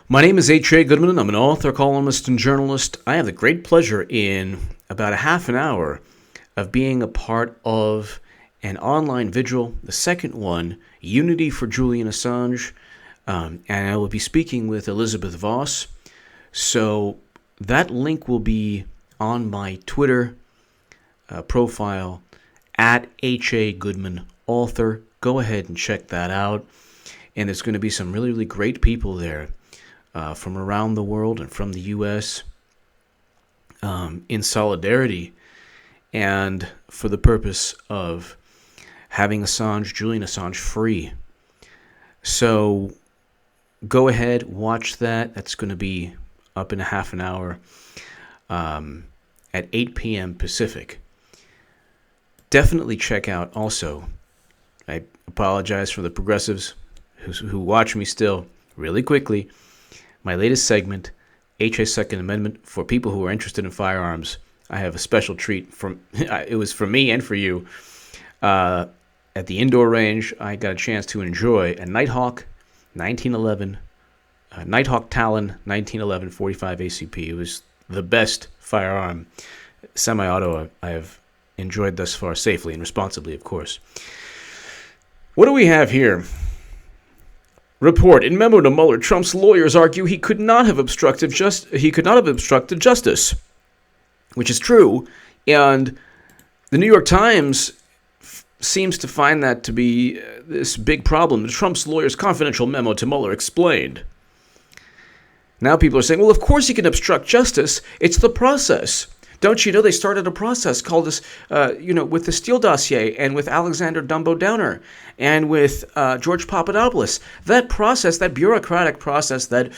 My name is H.A. Goodman. I'm an author, columnist, and journalist. I have the great pleasure in about a half an hour of being a part of an online vigil, the second one, Unity for Julian Assange. And I will be speaking with Elizabeth Voss. So that link will be on my Twitter profile at H.A. Goodman Author. Go ahead and check that out. And there's going to be some really, really great people there. From around the world and from the U.S. In solidarity and for the purpose of having Julian Assange, free. So go ahead, watch that. That's going to be up in a half an hour at 8 p.m. Pacific. Definitely check out also, I apologize for the progressives who watch me still, really quickly, my latest segment, HA Second Amendment, for people who are interested in firearms. I have a special treat it was for me and for you. At the indoor range, I got a chance to enjoy a Nighthawk 1911, Nighthawk Talon 1911 45 ACP. It was the best firearm, semi-auto, I have enjoyed thus far, safely and responsibly, of course. What do we have here? Report. In memo to Mueller, Trump's lawyers argue he could not have obstructed justice, which is true, and the New York Times seems to find that to be this big problem. Trump's lawyers' confidential memo to Mueller explained. Now people are saying, well, of course he can obstruct justice. It's the process. Don't you know they started a process called this, with the Steele dossier and with Alexander Dumbo Downer and with George Papadopoulos. That process, that bureaucratic process, that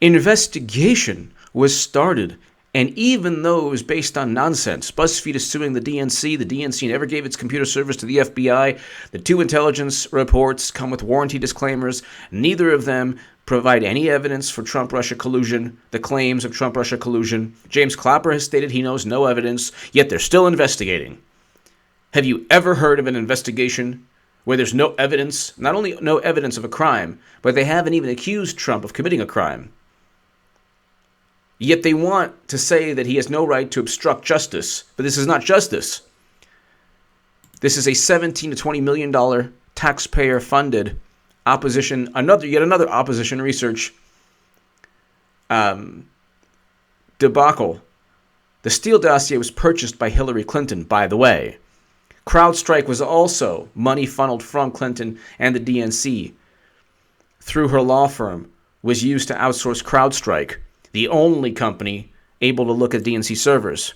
investigation was started. And even though it was based on nonsense, BuzzFeed is suing the DNC. The DNC never gave its computer service to the FBI. The two intelligence reports come with warranty disclaimers. Neither of them provide any evidence for Trump-Russia collusion, the claims of Trump-Russia collusion. James Clapper has stated he knows no evidence, yet they're still investigating. Have you ever heard of an investigation where there's no evidence, not only no evidence of a crime, but they haven't even accused Trump of committing a crime? Yet they want to say that he has no right to obstruct justice, but this is not justice. This is a $17 to $20 million taxpayer-funded opposition, yet another opposition research debacle. The Steele dossier was purchased by Hillary Clinton, by the way. CrowdStrike was also money funneled from Clinton and the DNC through her law firm, was used to outsource CrowdStrike, the only company able to look at DNC servers.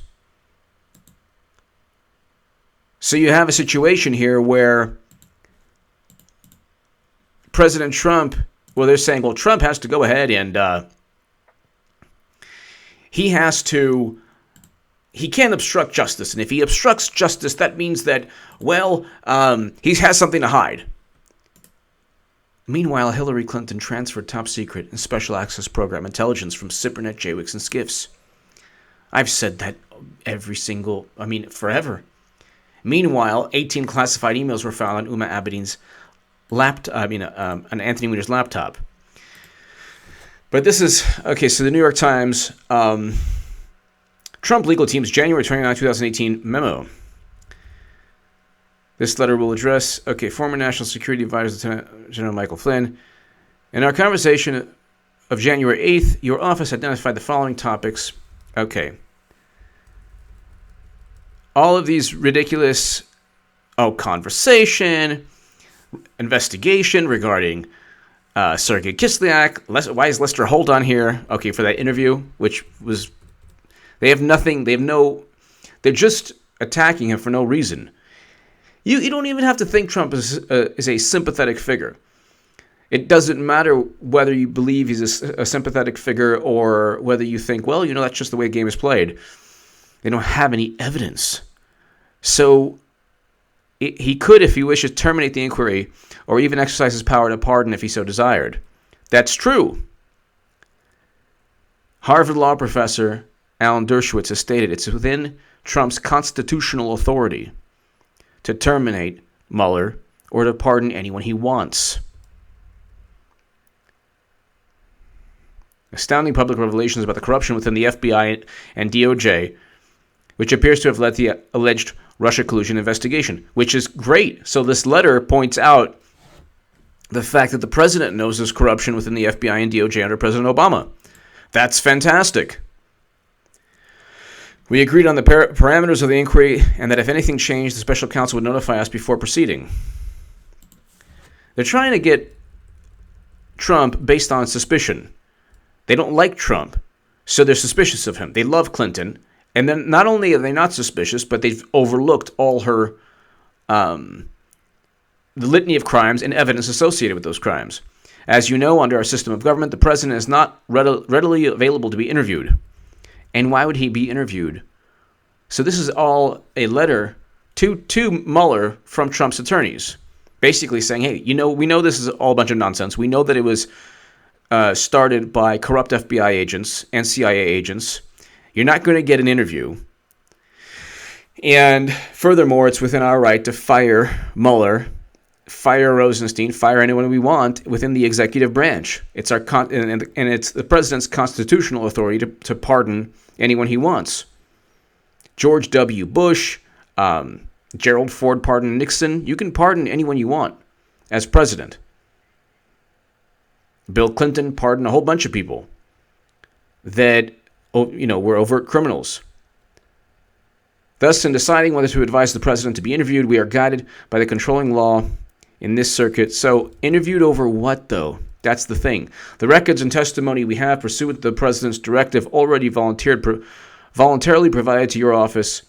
So you have a situation here where President Trump, they're saying, Trump has to go ahead and he can't obstruct justice. And if he obstructs justice, that means that, he has something to hide. Meanwhile, Hillary Clinton transferred top secret and special access program intelligence from Cybernet, JWICs, and SCIFs. I've said that forever. Meanwhile, 18 classified emails were found on Uma Abedin's on Anthony Weiner's laptop. But this is, okay, so the New York Times, Trump legal team's January 29, 2018 memo. This letter will address, former National Security Advisor Lieutenant General Michael Flynn. In our conversation of January 8th, your office identified the following topics. Okay. All of these ridiculous, conversation, investigation regarding Sergei Kislyak. Why is Lester Holt on here? Okay, for that interview, which was, they're just attacking him for no reason. You don't even have to think Trump is a sympathetic figure. It doesn't matter whether you believe he's a sympathetic figure or whether you think, that's just the way a game is played. They don't have any evidence. So he could, if he wishes, terminate the inquiry or even exercise his power to pardon if he so desired. That's true. Harvard law professor Alan Dershowitz has stated it's within Trump's constitutional authority to terminate Mueller or to pardon anyone he wants. Astounding public revelations about the corruption within the FBI and DOJ, which appears to have led to the alleged Russia collusion investigation, which is great. So this letter points out the fact that the president knows there's corruption within the FBI and DOJ under President Obama. That's fantastic. We agreed on the parameters of the inquiry and that if anything changed, the special counsel would notify us before proceeding. They're trying to get Trump based on suspicion. They don't like Trump, so they're suspicious of him. They love Clinton, and then not only are they not suspicious, but they've overlooked all her, the litany of crimes and evidence associated with those crimes. As you know, under our system of government, the president is not readily available to be interviewed. And why would he be interviewed? So this is all a letter to Mueller from Trump's attorneys, basically saying, hey, we know this is all a bunch of nonsense. We know that it was started by corrupt FBI agents and CIA agents. You're not going to get an interview. And furthermore, it's within our right to fire Mueller, fire Rosenstein, fire anyone we want within the executive branch. It's our and it's the president's constitutional authority to pardon anyone he wants. George W. Bush, Gerald Ford pardoned Nixon. You can pardon anyone you want as president. Bill Clinton pardoned a whole bunch of people that were overt criminals. Thus, in deciding whether to advise the president to be interviewed, we are guided by the controlling law in this circuit. So, interviewed over what, though? That's the thing. The records and testimony we have pursuant to the president's directive already voluntarily provided to your office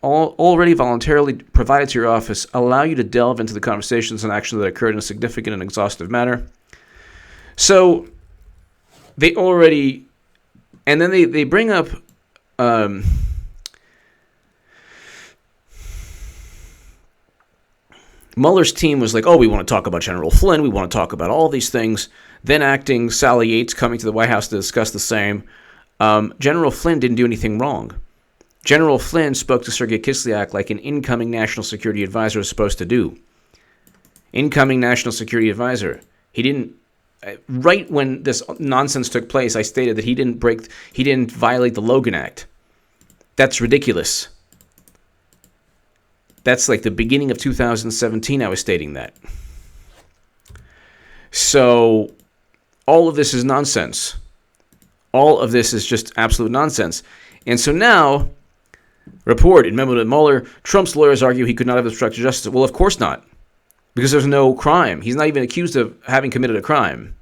already voluntarily provided to your office allow you to delve into the conversations and actions that occurred in a significant and exhaustive manner. So they already, and then they bring up Mueller's team was like, oh, we want to talk about General Flynn. We want to talk about all these things. Then acting Sally Yates coming to the White House to discuss the same. General Flynn didn't do anything wrong. General Flynn spoke to Sergei Kislyak like an incoming national security advisor is supposed to do. Incoming national security advisor. He didn't. Right when this nonsense took place, I stated that he didn't violate the Logan Act. That's ridiculous. That's like the beginning of 2017 I was stating that. So all of this is nonsense. All of this is just absolute nonsense. And so now, report in memo to Mueller, Trump's lawyers argue he could not have obstructed justice. Well, of course not, because there's no crime. He's not even accused of having committed a crime.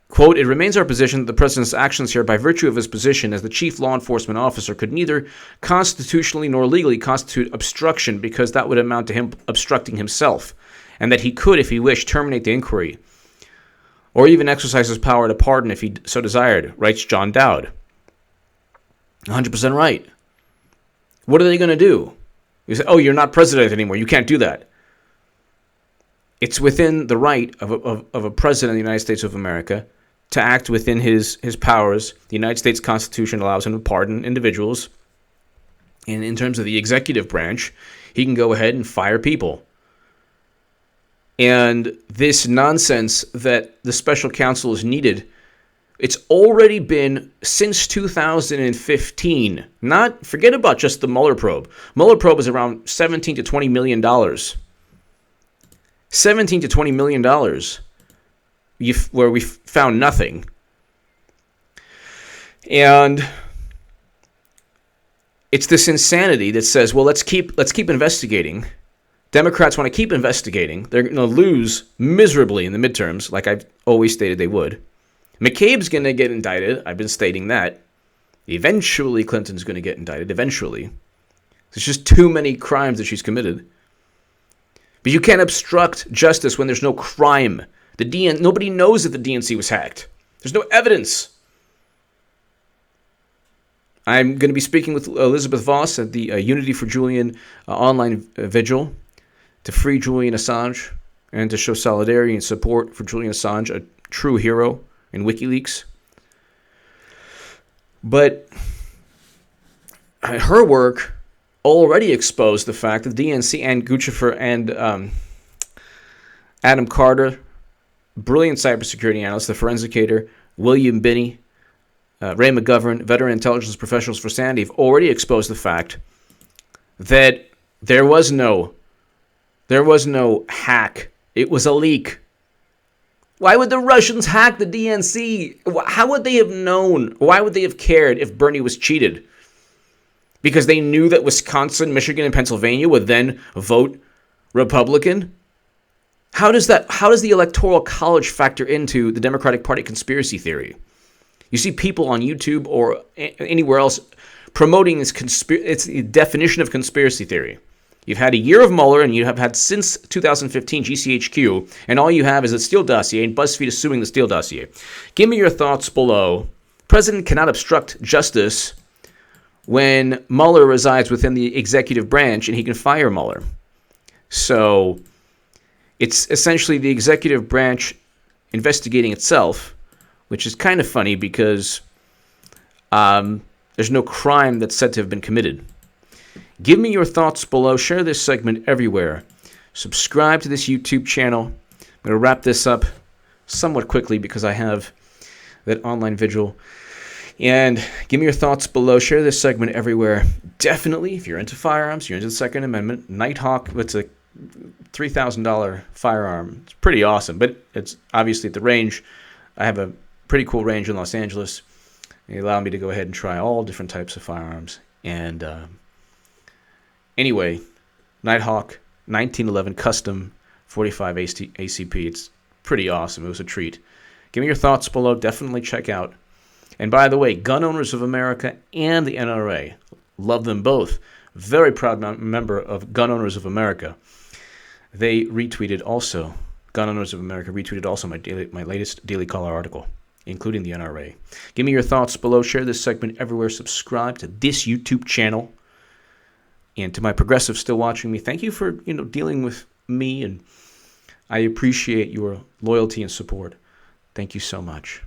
Quote, it remains our position that the president's actions here, by virtue of his position as the chief law enforcement officer, could neither constitutionally nor legally constitute obstruction, because that would amount to him obstructing himself, and that he could, if he wished, terminate the inquiry, or even exercise his power to pardon if he so desired, writes John Dowd. 100% right. What are they going to do? You say, oh, you're not president anymore. You can't do that. It's within the right of a president of the United States of America to act within his powers. The United States Constitution allows him to pardon individuals. And in terms of the executive branch, he can go ahead and fire people. And this nonsense that the special counsel is needed, it's already been since 2015. Forget about just the Mueller probe. Mueller probe is around $17 to $20 million. $17 to $20 million, where we found nothing. And it's this insanity that says, well, let's keep investigating. Democrats want to keep investigating. They're going to lose miserably in the midterms, like I've always stated they would. McCabe's going to get indicted. I've been stating that. Eventually, Clinton's going to get indicted. Eventually. There's just too many crimes that she's committed. But you can't obstruct justice when there's no crime. Nobody knows that the DNC was hacked. There's no evidence. I'm going to be speaking with Elizabeth Voss at the Unity for Julian online vigil to free Julian Assange and to show solidarity and support for Julian Assange, a true hero in WikiLeaks. But her work already exposed the fact that the DNC and Guccifer and Adam Carter brilliant cybersecurity analyst, the forensicator, William Binney, Ray McGovern, veteran intelligence professionals for Sandy, have already exposed the fact that there was no hack. It was a leak. Why would the Russians hack the DNC? How would they have known? Why would they have cared if Bernie was cheated? Because they knew that Wisconsin, Michigan, and Pennsylvania would then vote Republican? How does the Electoral College factor into the Democratic Party conspiracy theory? You see people on YouTube or anywhere else promoting this it's the definition of conspiracy theory. You've had a year of Mueller, and you have had since 2015 GCHQ, and all you have is a Steele dossier, and BuzzFeed is suing the Steele dossier. Give me your thoughts below. President cannot obstruct justice when Mueller resides within the executive branch, and he can fire Mueller. So it's essentially the executive branch investigating itself, which is kind of funny because there's no crime that's said to have been committed. Give me your thoughts below. Share this segment everywhere. Subscribe to this YouTube channel. I'm going to wrap this up somewhat quickly because I have that online vigil. And give me your thoughts below. Share this segment everywhere. Definitely, if you're into firearms, you're into the Second Amendment, Nighthawk, it's a $3,000 firearm. It's pretty awesome, but it's obviously at the range. I have a pretty cool range in Los Angeles. They allow me to go ahead and try all different types of firearms. And anyway, Nighthawk 1911 custom 45 ACP. It's pretty awesome. It was a treat. Give me your thoughts below. Definitely check out. And by the way, Gun Owners of America and the NRA, love them both. Very proud member of Gun Owners of America. They retweeted also, Gun Owners of America retweeted also my latest Daily Caller article, including the NRA. Give me your thoughts below. Share this segment everywhere. Subscribe to this YouTube channel. And to my progressives still watching me, thank you for dealing with me, and I appreciate your loyalty and support. Thank you so much.